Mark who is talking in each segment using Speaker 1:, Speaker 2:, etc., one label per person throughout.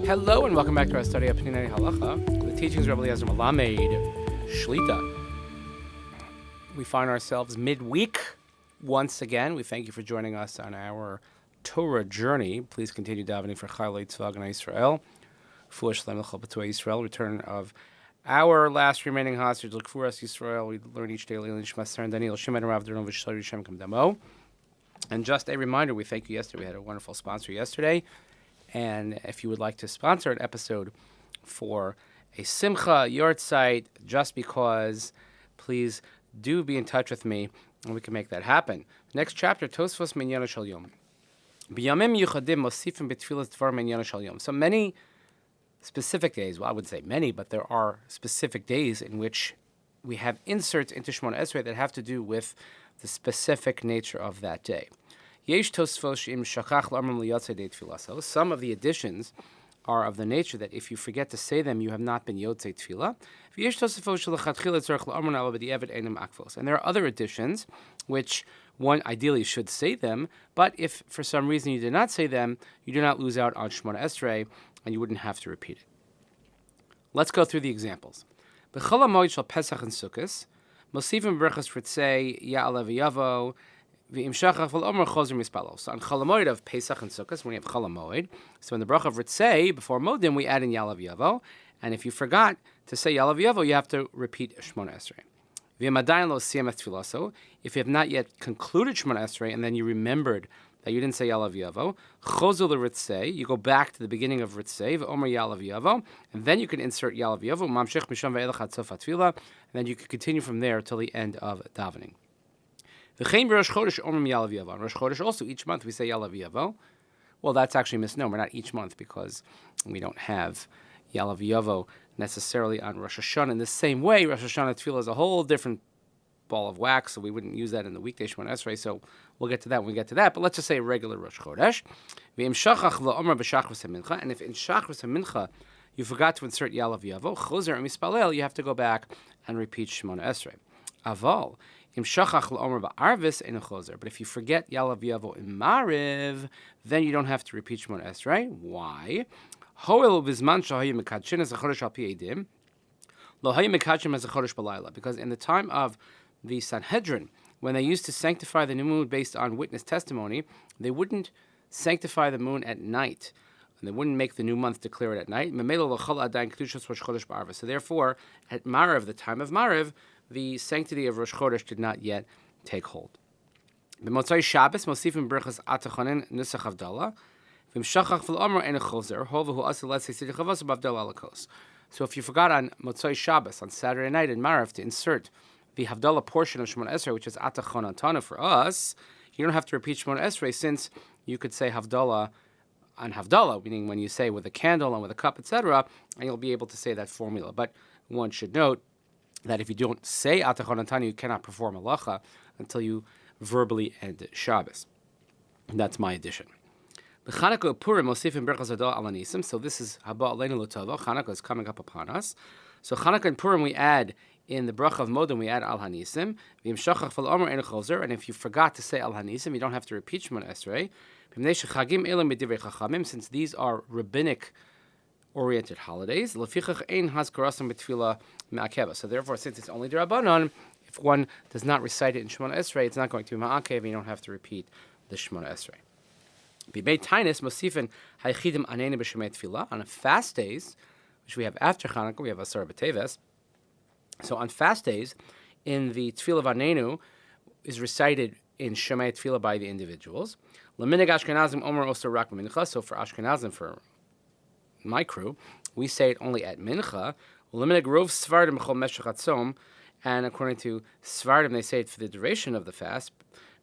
Speaker 1: Hello and welcome back to our study of Peninei Halacha, the teachings of Rabbi Eliezer Melamed Shlita. We find ourselves midweek once again. We thank you for joining us on our Torah journey. Please continue davening for Chalei Tzvah Gana Yisrael, for Shlem L'Chol B'Torah Yisrael, return of our last remaining hostage, L'Kfuras Yisrael. We learn each day Nishmat and Daniel Shemoneh Rav Dernon V'Shari Shem Kam Damo. And just a reminder, we thank you yesterday. We had a wonderful sponsor yesterday. And if you would like to sponsor an episode for a Simcha Yortzeit, just because, please do be in touch with me, and we can make that happen. Next chapter, Tosfos Minyan Shel Yom. B'yamim yuchadim mosifim b'tfilas dvar Minyan Shel Yom. So many specific days, well, I wouldn't say many, but there are specific days in which we have inserts into Shemoneh Esreh that have to do with the specific nature of that day. Some of the additions are of the nature that if you forget to say them, you have not been Yotzei Tefillah. And there are other additions which one ideally should say them, but if for some reason you did not say them, you do not lose out on Shemoneh Esreh, and you wouldn't have to repeat it. Let's go through the examples. B'chol ha'moed shel Pesach and Sukkos, mosifim berachos ritzei ya'aleh v'yavo. So on Chol HaMoed of Pesach and Sukkot, when you have Chol HaMoed, so in the bracha of Ritzei, before Modim, we add in Ya'alav Yavo, and if you forgot to say Ya'alav Yavo, you have to repeat Shemoneh Esreh. If you have not yet concluded Shemoneh Esreh, and then you remembered that you didn't say Ya'alav Yavo, Chozul Ritzei, you go back to the beginning of Ritzei, V'omer Ya'alav Yavo, and then you can insert Ya'alav Yavo, Mamshech Misham Ve'elach Ad Sof HaTefillah, and then you can continue from there till the end of davening. On Rosh Chodesh also, each month we say Ya'alav Yavo. Well, that's actually misnomer, not each month, because we don't have Ya'alav Yavo necessarily on Rosh Hashanah. In the same way, Rosh Hashanah Tefillah is a whole different ball of wax, so we wouldn't use that in the weekday Shemoneh Esreh, so we'll get to that when we get to that. But let's just say a regular Rosh Chodesh. And if in Shachris HaMincha you forgot to insert Ya'alav Yavo, Chozer and Mispalel, you have to go back and repeat Shemoneh Esreh. Aval. But if you forget Ya'alav Yavo in Mariv, then you don't have to repeat Shemoneh Esreh. Why? Because in the time of the Sanhedrin, when they used to sanctify the new moon based on witness testimony, they wouldn't sanctify the moon at night. And they wouldn't make the new month declare it at night. So therefore, at Mariv, the time of Mariv, the sanctity of Rosh Chodesh did not yet take hold. B'motzai Shabbos, mosifim berachas atachonin nusach Havdalah. V'mshachach v'lomer en chozer. Hovahu asel letzei sidich havos b'Havdalah alakos. So if you forgot on Motzai Shabbos, on Saturday night in Mariv, to insert the Havdalah portion of Shemoneh Esreh, which is atachon antana for us, you don't have to repeat Shemoneh Esreh, since you could say Havdalah on Havdalah, meaning when you say with a candle and with a cup, etc., and you'll be able to say that formula. But one should note that if you don't say Atachon Antani, you cannot perform Halacha until you verbally end Shabbos. And that's my addition. Chanukah Purim Mosifim Berachos Hadal Al Hanisim. So this is Haba Aleinu L'Tova. Chanukah is coming up upon us. So Chanukah and Purim we add in the bracha of Modim, we add Al Hanisim. V'imshachach Fal Omer En Chozer. And if you forgot to say Al Hanisim, you don't have to repeat Shemoneh Esreh. Since these are rabbinic oriented holidays, so therefore, since it's only D'Rabbanan, if one does not recite it in Shemoneh Esreh, it's not going to be ma'akev, and you don't have to repeat the Shemoneh Esreh. On fast days, which we have after Chanukah, we have Asar B'Teves. So on fast days, in the Tefillah Vanenu is recited in Shemay Tefillah by the individuals. L'minig Ashkenazim Omer Oster Rak Mincha. So for Ashkenazim, for my crew, we say it only at Mincha. L'minig Rov Svardim Chol Meshach Hatzom, and according to Svardim, they say it for the duration of the fast.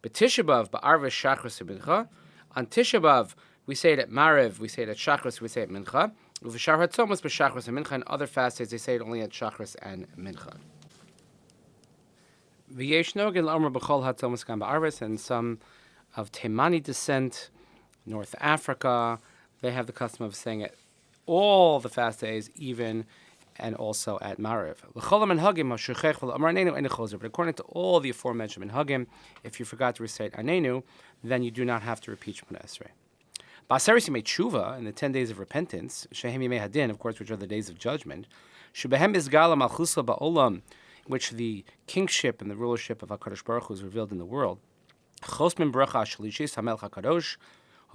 Speaker 1: But Tisha B'Av Ba'arves Shachris Mincha. On Tisha B'Av, we say it at Mariv, we say it at Shachris, we say it at Mincha. Uv'Shar Hatzom was b'Shachris and Mincha, and other fast days they say it only at Shachris and Mincha. And some of Temani descent, North Africa, they have the custom of saying it all the fast days, even and also at Mariv. But according to all the aforementioned minhagim, if you forgot to recite Anenu, then you do not have to repeat Shemoneh Esreh. Ba'aseres yemei tshuva, in the 10 days of repentance, shehem yemei hadin, of course, which are the days of judgment, shebehem izgala malchusa ba'olam, which the kingship and the rulership of HaKadosh Baruch Hu is revealed in the world. Chos min bracha shalishis hamelech HaKadosh,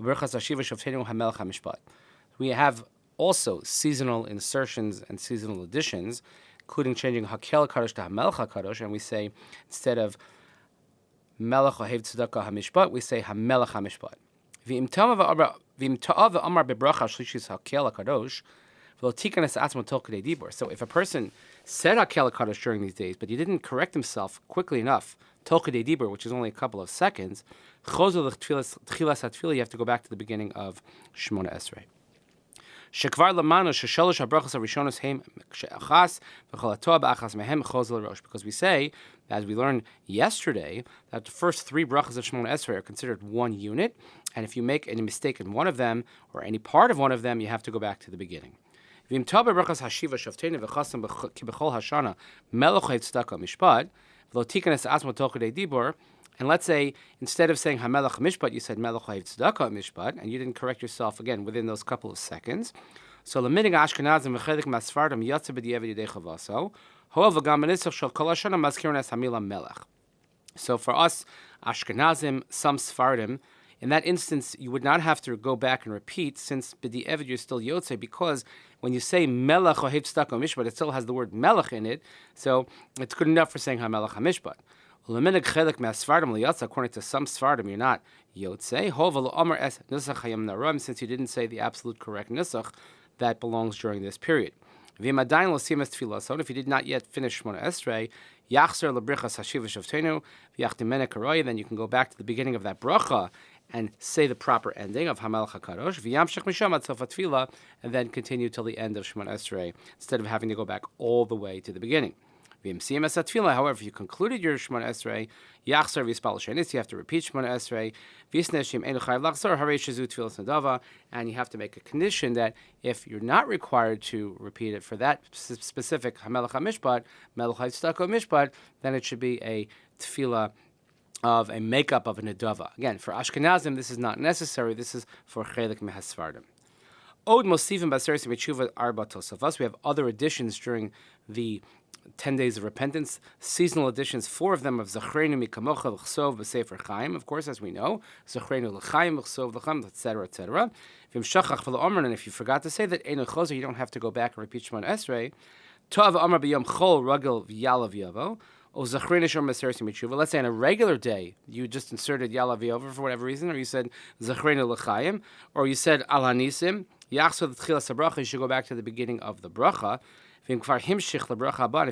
Speaker 1: u'brachas hashiva shoftenu hamelech HaMishpat. We have also seasonal insertions and seasonal additions, including changing Hakel HaKadosh to Hamelech HaKadosh, and we say, instead of Melech Ohev Tzedakah HaMishpat, we say Hamelech HaMishpat. V'im ta'av v'amar bebracha shlishis Hakel HaKadosh, v'lo tikan es atzmo tol kedei dibur. So if a person said Hakel HaKadosh during these days, but he didn't correct himself quickly enough, tol kedei dibur, which is only a couple of seconds, chozul l'tchilas hatfilah, you have to go back to the beginning of Shemoneh Esreh. Shekvar lamanu shesholosh habrachos harishonos heim she'achas v'chol hatoah ba'achas mehem chozul l'rosh. Because we say, as we learned yesterday, that the first 3 brachos of Shemoneh Esreh are considered one unit, and if you make any mistake in one of them, or any part of one of them, you have to go back to the beginning. V'im ta'ah b'brachos hashiva shoftenu v'chasam ki b'chol hashana melech tzedakah mishpat v'lo tikan es atzmo tol kedei dibur. And let's say, instead of saying Hamelech Mishpat, you said Melech Ohev Tzedakah Mishpat, and you didn't correct yourself again within those couple of seconds. So, L'minig Ashkenazim v'chelik masfardim yatsa b'di'evet yidei chavaso, however, gam b'nitzach shel kol hashana mazkirin es hamila Melech. So, for us, Ashkenazim, some Sfardim, in that instance, you would not have to go back and repeat, since b'di'evet you're still Yotzei, because when you say Melech Ohev Tzedakah Mishpat, it still has the word Melech in it, so it's good enough for saying Hamelech HaMishpat. According to some Sfardim, you're not Yotzei. Since you didn't say the absolute correct Nusach, that belongs during this period. So if you did not yet finish Shemoneh Esreh, then you can go back to the beginning of that bracha and say the proper ending of Hamelech HaKadosh, and then continue till the end of Shemoneh Esreh, instead of having to go back all the way to the beginning. However, if you concluded your Shemoneh Esreh, you have to repeat Shemoneh Esreh, and you have to make a condition that if you're not required to repeat it for that specific Hamelech HaMishpat, Melech Tzedakah Mishpat, then it should be a tefillah of a makeup of a nedava. Again, for Ashkenazim, this is not necessary. This is for Chelik Mehasfardim. Od Mosivim B'Aseres Yemei Arba Tosafos. We have other additions during the 10 days of repentance, seasonal editions, 4 of them of Zachrenu Mikamocha L'Chsov B'Sefer Chaim, of course, as we know, Zachrenu L'Chaim L'Chsov L'Chaim, etc., etc. V'im Shachach V'Lo Omer, and if you forgot to say that Eino Chozer, you don't have to go back and repeat Shemoneh Esreh. Tov Omer B'Yom Chol Ragel V'Yalav Yavo, or Zachrenu Shor B'Aseres Yemei Tshuva. Let's say on a regular day, you just inserted Yalav Yavo for whatever reason, or you said Zachrenu L'Chaim, or you said Al Hanisim, Yachsov T'chilas HaBracha, you should go back to the beginning of the bracha. If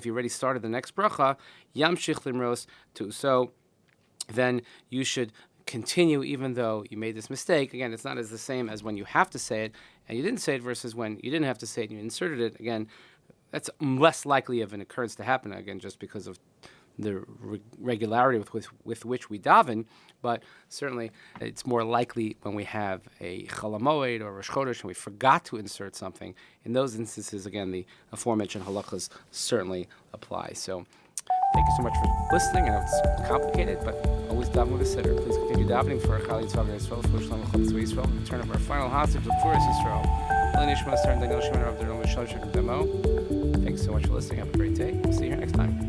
Speaker 1: you already started the next bracha, yamshich limros too. So then you should continue even though you made this mistake. Again, it's not as the same as when you have to say it and you didn't say it versus when you didn't have to say it and you inserted it. Again, that's less likely of an occurrence to happen, again, just because of the regularity with which we daven, but certainly it's more likely when we have a Chol HaMoed or Rosh Chodesh and we forgot to insert something. In those instances, again, the aforementioned halachas certainly apply. So thank you so much for listening. I know it's complicated, but always daven with a sitter. Please continue davening for our Chali Tzvah Yisrael, for Shalom Chutz Yisrael, the return of our final hostage of Perez Yisrael. Nishmat, Daniel Shemoneh Esreh, Demo. Thanks so much for listening. Have a great day. We'll see you here next time.